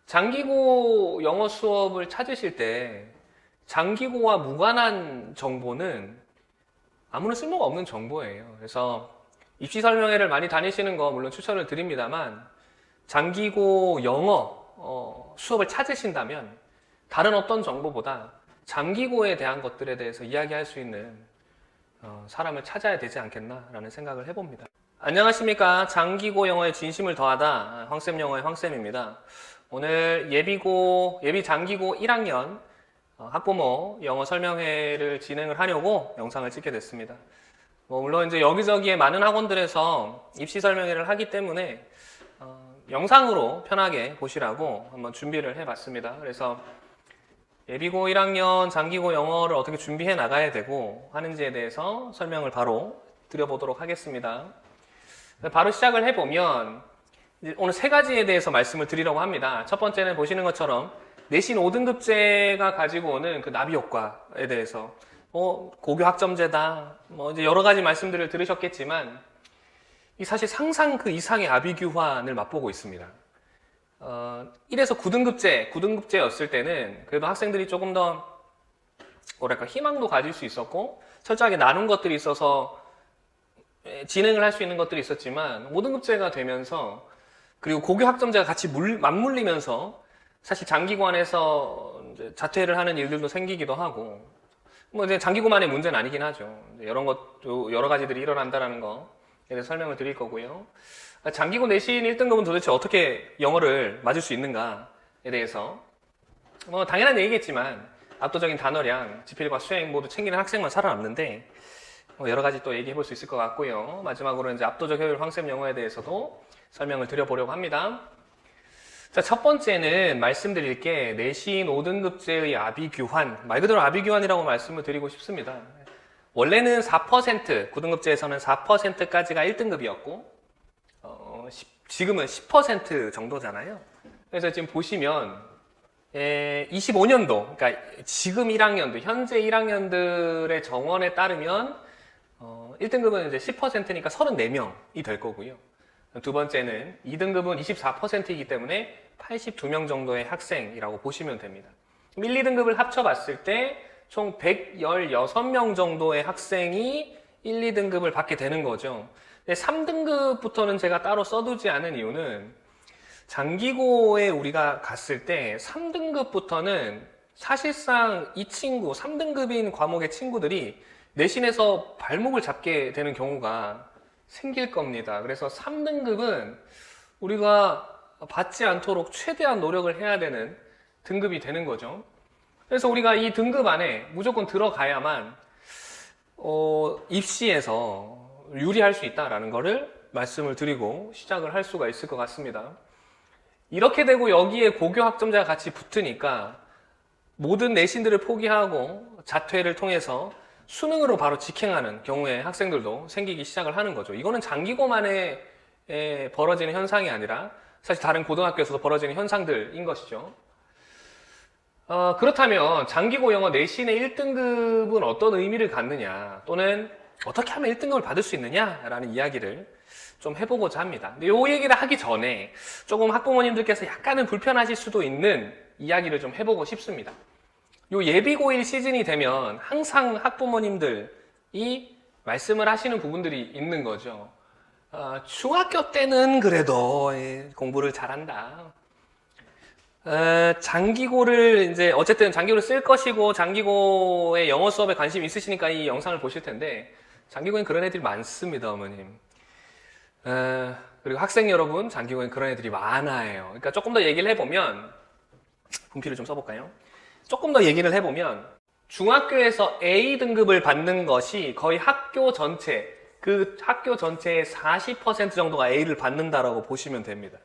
장기고 영어 수업을 찾으실 때 장기고와 무관한 정보는 아무런 쓸모가 없는 정보예요. 그래서 입시 설명회를 많이 다니시는 거 물론 추천을 드립니다만 장기고 영어 수업을 찾으신다면 다른 어떤 정보보다 장기고에 대한 것들에 대해서 이야기할 수 있는 사람을 찾아야 되지 않겠나라는 생각을 해봅니다. 안녕하십니까. 장기고 영어에 진심을 더하다 황쌤 영어의 황쌤입니다. 오늘 예비 장기고 1학년 학부모 영어 설명회를 진행을 하려고 영상을 찍게 됐습니다. 물론 이제 여기저기에 많은 학원들에서 입시 설명회를 하기 때문에 영상으로 편하게 보시라고 한번 준비를 해봤습니다. 그래서 예비고 1학년 장기고 영어를 어떻게 준비해 나가야 되고 하는지에 대해서 설명을 바로 드려보도록 하겠습니다. 바로 시작을 해보면 오늘 세 가지에 대해서 말씀을 드리려고 합니다. 첫 번째는 보시는 것처럼 내신 5등급제가 가지고 오는 그 나비 효과에 대해서 고교 학점제다 이제 여러 가지 말씀들을 들으셨겠지만 사실 상상 그 이상의 아비규환을 맛보고 있습니다. 1에서 9등급제였을 때는 그래도 학생들이 조금 더 뭐랄까 희망도 가질 수 있었고 철저하게 나눈 것들이 있어서 진행을 할 수 있는 것들이 있었지만 5등급제가 되면서 그리고 고교 학점제가 같이 맞물리면서 사실 장기고안에서 이제 자퇴를 하는 일들도 생기기도 하고 이제 장기고만의 문제는 아니긴 하죠. 여러 가지들이 일어난다는 거에 대해서 설명을 드릴 거고요. 장기고 내신 1등급은 도대체 어떻게 영어를 맞을 수 있는가에 대해서 당연한 얘기겠지만 압도적인 단어량, 지필과 수행 모두 챙기는 학생만 살아남는데 여러 가지 또 얘기해 볼 수 있을 것 같고요. 마지막으로 이제 압도적 효율 황쌤 영어에 대해서도 설명을 드려보려고 합니다. 자, 첫 번째는 말씀드릴 게 내신 5등급제의 아비규환, 말 그대로 아비규환이라고 말씀을 드리고 싶습니다. 원래는 4%, 9등급제에서는 4%까지가 1등급이었고 지금은 10% 정도잖아요. 그래서 지금 보시면 25년도, 그러니까 지금 1학년도, 현재 1학년들의 정원에 따르면 1등급은 이제 10%니까 34명이 될 거고요. 두 번째는 2등급은 24%이기 때문에 82명 정도의 학생이라고 보시면 됩니다. 1, 2등급을 합쳐봤을 때 총 116명 정도의 학생이 1, 2등급을 받게 되는 거죠. 3등급부터는 제가 따로 써두지 않은 이유는 장기고에 우리가 갔을 때 3등급부터는 사실상 이 3등급인 과목의 친구들이 내신에서 발목을 잡게 되는 경우가 생길 겁니다. 그래서 3등급은 우리가 받지 않도록 최대한 노력을 해야 되는 등급이 되는 거죠. 그래서 우리가 이 등급 안에 무조건 들어가야만 입시에서 유리할 수 있다라는 거를 말씀을 드리고 시작을 할 수가 있을 것 같습니다. 이렇게 되고 여기에 고교 학점자가 같이 붙으니까 모든 내신들을 포기하고 자퇴를 통해서 수능으로 바로 직행하는 경우에 학생들도 생기기 시작을 하는 거죠. 이거는 장기고만에 벌어지는 현상이 아니라 사실 다른 고등학교에서도 벌어지는 현상들인 것이죠. 그렇다면 장기고 영어 내신의 1등급은 어떤 의미를 갖느냐 또는 어떻게 하면 1등급을 받을 수 있느냐라는 이야기를 좀 해보고자 합니다. 근데 이 얘기를 하기 전에 조금 학부모님들께서 약간은 불편하실 수도 있는 이야기를 좀 해보고 싶습니다. 요 예비고1 시즌이 되면 항상 학부모님들이 말씀을 하시는 부분들이 있는 거죠. 중학교 때는 그래도 공부를 잘한다. 장기고를 이제 어쨌든 장기고를 쓸 것이고 장기고의 영어 수업에 관심이 있으시니까 이 영상을 보실 텐데 장기고엔 그런 애들이 많습니다, 어머님. 그리고 학생 여러분, 장기고엔 그런 애들이 많아요. 그러니까 조금 더 얘기를 해보면 분필을 좀 써볼까요? 조금 더 얘기를 해보면 중학교에서 A등급을 받는 것이 거의 학교 전체, 그 학교 전체의 40% 정도가 A를 받는다라고 보시면 됩니다.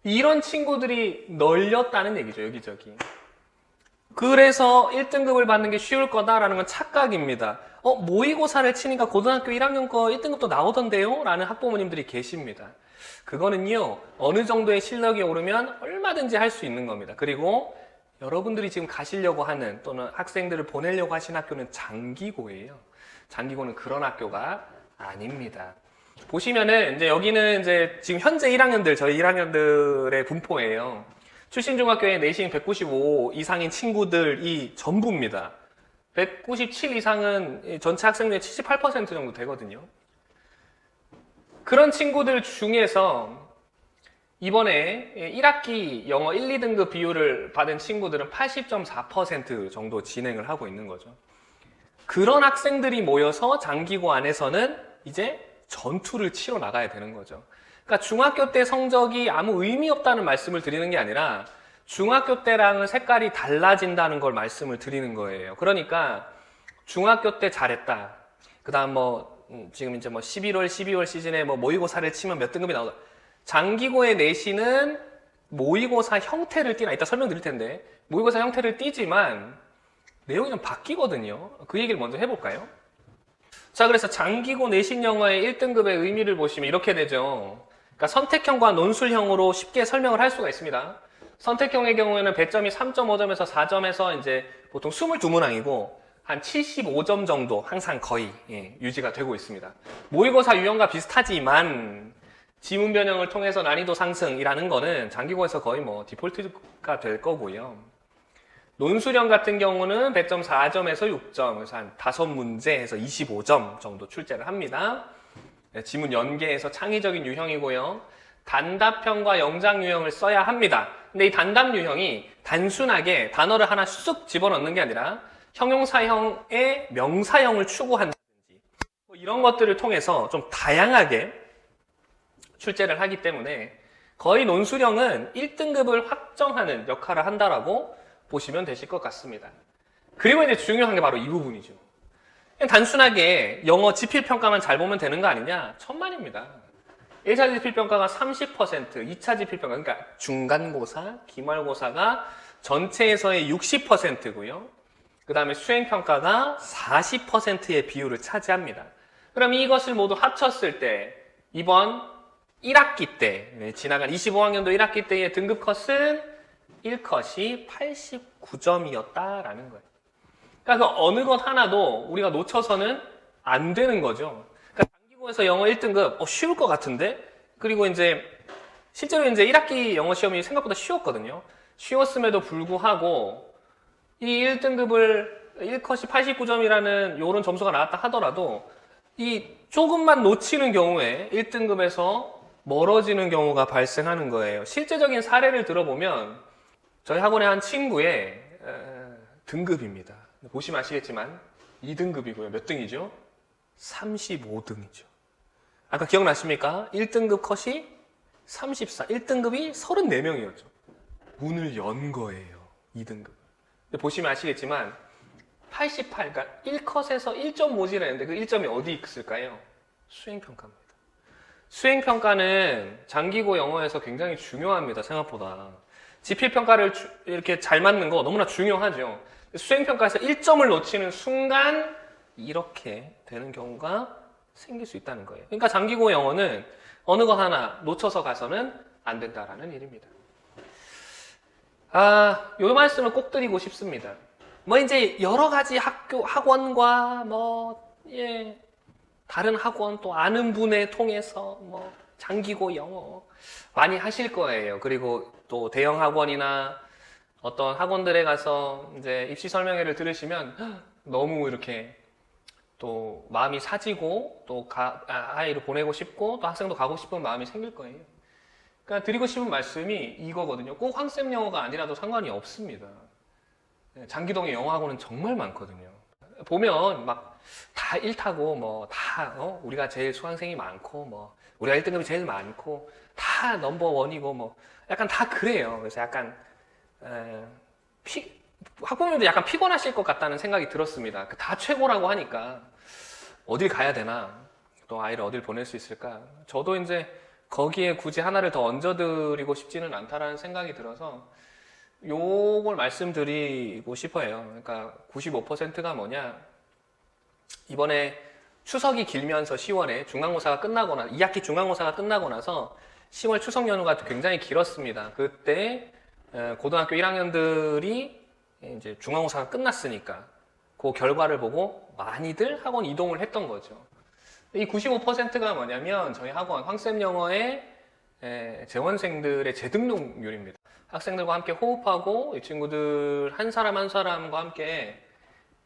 이런 친구들이 널렸다는 얘기죠, 여기저기. 그래서 1등급을 받는 게 쉬울 거다라는 건 착각입니다. 모의고사를 치니까 고등학교 1학년 거 1등급도 나오던데요? 라는 학부모님들이 계십니다. 그거는요, 어느 정도의 실력이 오르면 얼마든지 할 수 있는 겁니다. 그리고 여러분들이 지금 가시려고 하는 또는 학생들을 보내려고 하신 학교는 장기고예요. 장기고는 그런 학교가 아닙니다. 보시면은 이제 여기는 이제 지금 현재 1학년들, 저희 1학년들의 분포예요. 출신 중학교에 내신 195 이상인 친구들이 전부입니다. 197 이상은 전체 학생 중에 78% 정도 되거든요. 그런 친구들 중에서 이번에 1학기 영어 1, 2등급 비율을 받은 친구들은 80.4% 정도 진행을 하고 있는 거죠. 그런 학생들이 모여서 장기고 안에서는 이제 전투를 치러 나가야 되는 거죠. 그러니까 중학교 때 성적이 아무 의미 없다는 말씀을 드리는 게 아니라 중학교 때랑은 색깔이 달라진다는 걸 말씀을 드리는 거예요. 그러니까 중학교 때 잘했다. 그 다음 지금 이제 11월, 12월 시즌에 모의고사를 치면 몇 등급이 나오다. 장기고의 내신은 모의고사 형태를 띠나 이따 설명드릴 텐데 모의고사 형태를 띠지만 내용이 좀 바뀌거든요. 그 얘기를 먼저 해볼까요? 자, 그래서 장기고 내신 영어의 1등급의 의미를 보시면 이렇게 되죠. 그러니까 선택형과 논술형으로 쉽게 설명을 할 수가 있습니다. 선택형의 경우에는 배점이 3.5점에서 4점에서 이제 보통 22문항이고 한 75점 정도 항상 거의 유지가 되고 있습니다. 모의고사 유형과 비슷하지만 지문 변형을 통해서 난이도 상승이라는 거는 장기고에서 거의 디폴트가 될 거고요. 논술형 같은 경우는 배점 4점에서 6점, 그래서 한 5문제에서 25점 정도 출제를 합니다. 지문 연계에서 창의적인 유형이고요. 단답형과 영장 유형을 써야 합니다. 근데 이 단답 유형이 단순하게 단어를 하나 쑥 집어넣는 게 아니라 형용사형의 명사형을 추구한다든지 이런 것들을 통해서 좀 다양하게 출제를 하기 때문에 거의 논술형은 1등급을 확정하는 역할을 한다라고 보시면 되실 것 같습니다. 그리고 이제 중요한 게 바로 이 부분이죠. 그냥 단순하게 영어 지필평가만 잘 보면 되는 거 아니냐? 천만입니다. 1차 지필평가가 30%, 2차 지필평가, 그러니까 중간고사, 기말고사가 전체에서의 60%고요. 그 다음에 수행평가가 40%의 비율을 차지합니다. 그럼 이것을 모두 합쳤을 때 이번 1학기 때, 지나간 25학년도 1학기 때의 등급 컷은 1컷이 89점이었다라는 거예요. 그러니까 그 어느 것 하나도 우리가 놓쳐서는 안 되는 거죠. 그러니까 장기고에서 영어 1등급, 쉬울 것 같은데? 그리고 실제로 1학기 영어 시험이 생각보다 쉬웠거든요. 쉬웠음에도 불구하고 이 1등급을 1컷이 89점이라는 요런 점수가 나왔다 하더라도 이 조금만 놓치는 경우에 1등급에서 멀어지는 경우가 발생하는 거예요. 실제적인 사례를 들어보면 저희 학원의 한 친구의 등급입니다. 보시면 아시겠지만 2등급이고요. 몇 등이죠? 35등이죠. 아까 기억나십니까? 1등급 컷이 34, 1등급이 34명이었죠. 문을 연 거예요. 2등급. 근데 보시면 아시겠지만 88, 그러니까 1컷에서 1점 모자라는데 그 1점이 어디 있을까요? 수행평가입니다. 수행평가는 장기고 영어에서 굉장히 중요합니다. 생각보다. 지필평가를 이렇게 잘 맞는 거 너무나 중요하죠. 수행평가에서 1점을 놓치는 순간 이렇게 되는 경우가 생길 수 있다는 거예요. 그러니까 장기고 영어는 어느 것 하나 놓쳐서 가서는 안 된다라는 일입니다. 요 말씀을 꼭 드리고 싶습니다. 이제 여러 가지 학원과 다른 학원 또 아는 분에 통해서 장기고 영어 많이 하실 거예요. 그리고 또 대형 학원이나 어떤 학원들에 가서 이제 입시 설명회를 들으시면 너무 이렇게 또 마음이 사지고 또 아이를 보내고 싶고 또 학생도 가고 싶은 마음이 생길 거예요. 그러니까 드리고 싶은 말씀이 이거거든요. 꼭 황쌤 영어가 아니라도 상관이 없습니다. 장기동의 영어 학원은 정말 많거든요. 보면 다 1타고 우리가 제일 수강생이 많고 우리가 1등급이 제일 많고 다 넘버원이고 약간 다 그래요. 그래서 약간 학부모님도 약간 피곤하실 것 같다는 생각이 들었습니다. 다 최고라고 하니까 어딜 가야 되나, 또 아이를 어딜 보낼 수 있을까. 저도 이제 거기에 굳이 하나를 더 얹어드리고 싶지는 않다라는 생각이 들어서 요걸 말씀드리고 싶어요. 그러니까 95%가 뭐냐, 이번에 추석이 길면서 10월에 중간고사가 끝나고 2학기 중간고사가 끝나고 나서 10월 추석 연휴가 굉장히 길었습니다. 그때 고등학교 1학년들이 이제 중간고사가 끝났으니까 그 결과를 보고 많이들 학원 이동을 했던 거죠. 이 95%가 뭐냐면 저희 학원 황쌤 영어의 재원생들의 재등록률입니다. 학생들과 함께 호흡하고 이 친구들 한 사람 한 사람과 함께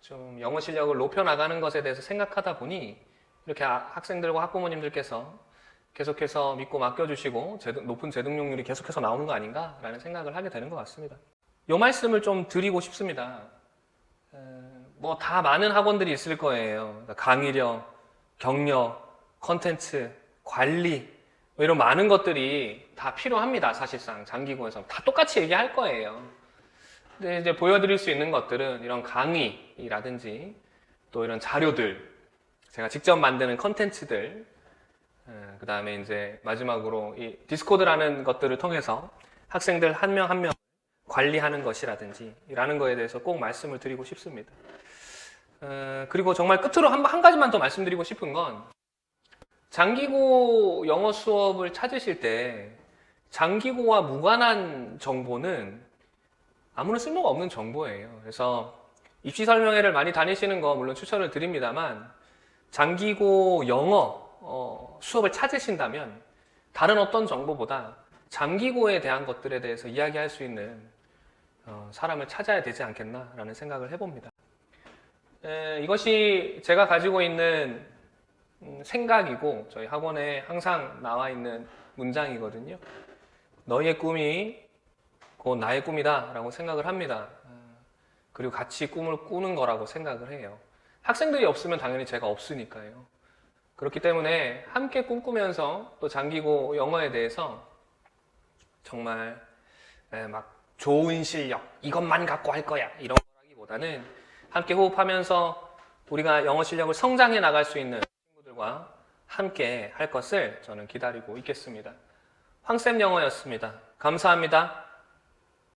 좀 영어 실력을 높여 나가는 것에 대해서 생각하다 보니 이렇게 학생들과 학부모님들께서 계속해서 믿고 맡겨주시고 높은 재등록률이 계속해서 나오는 거 아닌가라는 생각을 하게 되는 것 같습니다. 이 말씀을 좀 드리고 싶습니다. 뭐 다 많은 학원들이 있을 거예요. 그러니까 강의력, 경력, 컨텐츠, 관리 뭐 이런 많은 것들이 다 필요합니다. 사실상 장기고에서 다 똑같이 얘기할 거예요. 근데 이제 보여드릴 수 있는 것들은 이런 강의라든지 또 이런 자료들, 제가 직접 만드는 컨텐츠들, 그 다음에 이제 마지막으로 이 디스코드라는 것들을 통해서 학생들 한 명 한 명 관리하는 것이라든지 라는 거에 대해서 꼭 말씀을 드리고 싶습니다. 그리고 정말 끝으로 한 가지만 더 말씀드리고 싶은 건 장기고 영어 수업을 찾으실 때 장기고와 무관한 정보는 아무런 쓸모가 없는 정보예요. 그래서 입시 설명회를 많이 다니시는 거 물론 추천을 드립니다만 장기고 영어 수업을 찾으신다면 다른 어떤 정보보다 장기고에 대한 것들에 대해서 이야기할 수 있는 사람을 찾아야 되지 않겠나라는 생각을 해봅니다. 이것이 제가 가지고 있는 생각이고 저희 학원에 항상 나와 있는 문장이거든요. 너희의 꿈이 곧 나의 꿈이다 라고 생각을 합니다. 그리고 같이 꿈을 꾸는 거라고 생각을 해요. 학생들이 없으면 당연히 제가 없으니까요. 그렇기 때문에 함께 꿈꾸면서 또 장기고 영어에 대해서 정말 막 좋은 실력 이것만 갖고 할 거야 이런 거라기보다는 함께 호흡하면서 우리가 영어 실력을 성장해 나갈 수 있는 친구들과 함께 할 것을 저는 기다리고 있겠습니다. 황쌤 영어였습니다. 감사합니다.